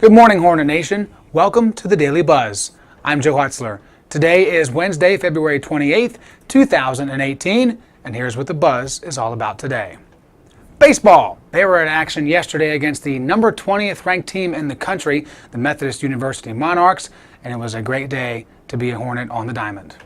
Good morning, Hornet Nation. Welcome to the Daily Buzz. I'm Joe Hutzler. Today is Wednesday, February 28th, 2018, and here's what the Buzz is all about today. Baseball. They were in action yesterday against the number 20th ranked team in the country, the Methodist University Monarchs, and it was a great day to be a Hornet on the diamond.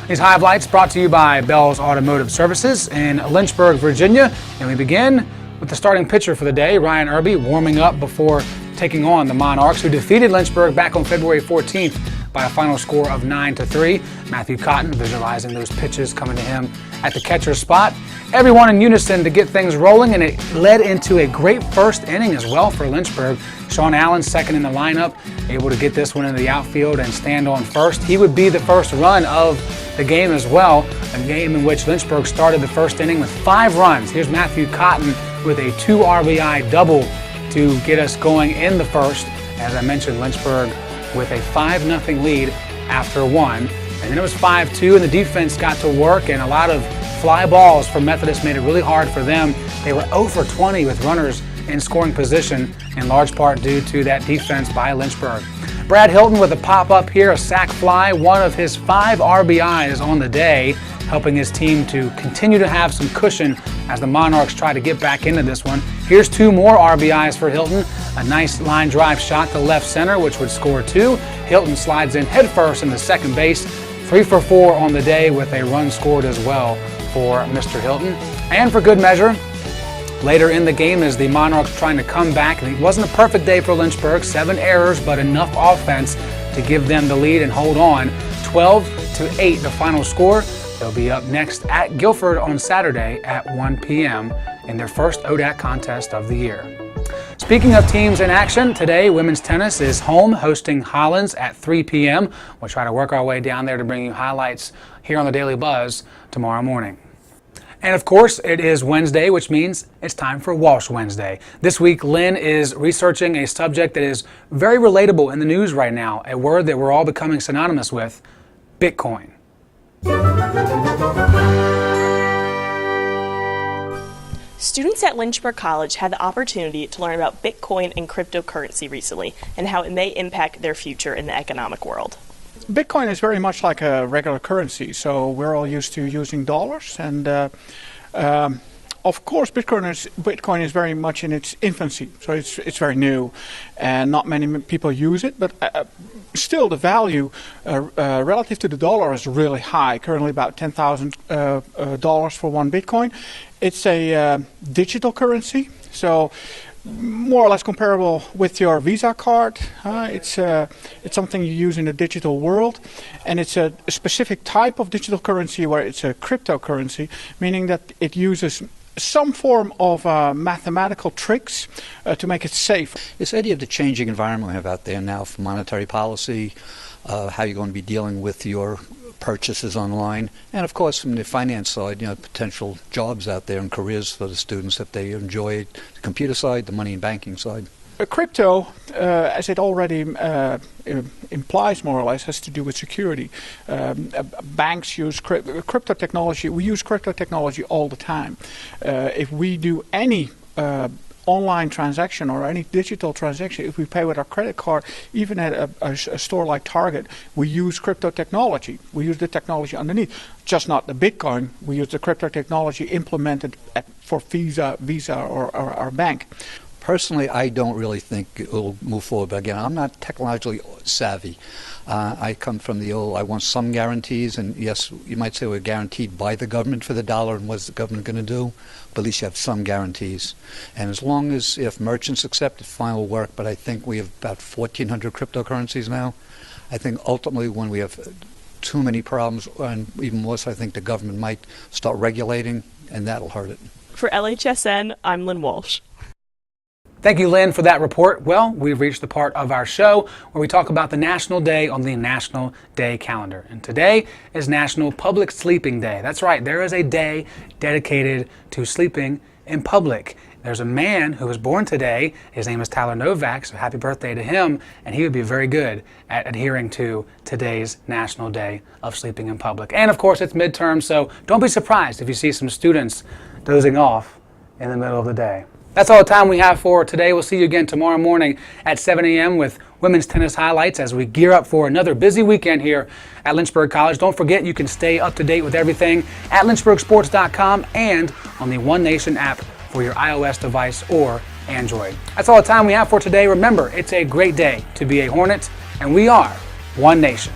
These Hive-Lights brought to you by Bell's Automotive Services in Lynchburg, Virginia, and we begin with the starting pitcher for the day, Ryan Irby, warming up before taking on the Monarchs, who defeated Lynchburg back on February 14th by a final score of 9-3. Matthew Cotton visualizing those pitches coming to him at the catcher's spot. Everyone in unison to get things rolling, and it led into a great first inning as well for Lynchburg. Sean Allen, second in the lineup, able to get this one into the outfield and stand on first. He would be the first run of the game as well, a game in which Lynchburg started the first inning with 5 runs. Here's Matthew Cotton with a 2 RBI double to get us going in the first. As I mentioned, Lynchburg with a 5-0 lead after 1. And then it was 5-2, and the defense got to work, and a lot of fly balls for Methodist made it really hard for them. They were 0 for 20 with runners in scoring position, in large part due to that defense by Lynchburg. Brad Hilton with a pop-up here, a sac fly, one of his 5 RBIs on the day, helping his team to continue to have some cushion as the Monarchs try to get back into this one. Here's 2 more RBIs for Hilton. A nice line drive shot to left center, which would score 2. Hilton slides in headfirst into second base. 3 for 4 on the day with a run scored as well for Mr. Hilton. And for good measure, later in the game as the Monarchs trying to come back, and it wasn't a perfect day for Lynchburg, 7 errors, but enough offense to give them the lead and hold on. 12-8 the final score. They'll be up next at Guilford on Saturday at 1 p.m. in their first ODAC contest of the year. Speaking of teams in action, today women's tennis is home hosting Hollins at 3 p.m. We'll try to work our way down there to bring you highlights here on the Daily Buzz tomorrow morning. And of course, it is Wednesday, which means it's time for Walsh Wednesday. This week, Lynn is researching a subject that is very relatable in the news right now, a word that we're all becoming synonymous with, Bitcoin. Students at Lynchburg College had the opportunity to learn about Bitcoin and cryptocurrency recently and how it may impact their future in the economic world. Bitcoin is very much like a regular currency, so we're all used to using dollars, and of course Bitcoin is very much in its infancy, so it's very new and not many people use it, but still the value relative to the dollar is really high, currently about $10,000 for one Bitcoin. It's a digital currency, so more or less comparable with your Visa card. It's something you use in the digital world, and it's a specific type of digital currency where it's a cryptocurrency, meaning that it uses some form of mathematical tricks to make it safe. This idea of the changing environment we have out there now for monetary policy, how you're going to be dealing with your purchases online, and of course from the finance side, potential jobs out there and careers for the students if they enjoy the computer side, the money and banking side. Crypto, as it already implies more or less, has to do with security. Banks use crypto technology. We use crypto technology all the time. If we do any online transaction or any digital transaction, if we pay with our credit card, even at a store like Target, we use crypto technology. We use the technology underneath, just not the Bitcoin. We use the crypto technology implemented for Visa or our bank. Personally, I don't really think it will move forward, but again, I'm not technologically savvy. I come from the old, I want some guarantees, and yes, you might say we're guaranteed by the government for the dollar, and what's the government going to do? But at least you have some guarantees. And as long as, if merchants accept it, fine, will work, but I think we have about 1,400 cryptocurrencies now. I think ultimately when we have too many problems, and even worse, I think the government might start regulating, and that'll hurt it. For LHSN, I'm Lynn Walsh. Thank you, Lynn, for that report. Well, we've reached the part of our show where we talk about the National Day on the National Day calendar. And today is National Public Sleeping Day. That's right, there is a day dedicated to sleeping in public. There's a man who was born today. His name is Tyler Novak, so happy birthday to him. And he would be very good at adhering to today's National Day of Sleeping in Public. And of course, it's midterm, so don't be surprised if you see some students dozing off in the middle of the day. That's all the time we have for today. We'll see you again tomorrow morning at 7 a.m. with women's tennis highlights as we gear up for another busy weekend here at Lynchburg College. Don't forget, you can stay up to date with everything at lynchburgsports.com and on the One Nation app for your iOS device or Android. That's all the time we have for today. Remember, it's a great day to be a Hornet, and we are One Nation.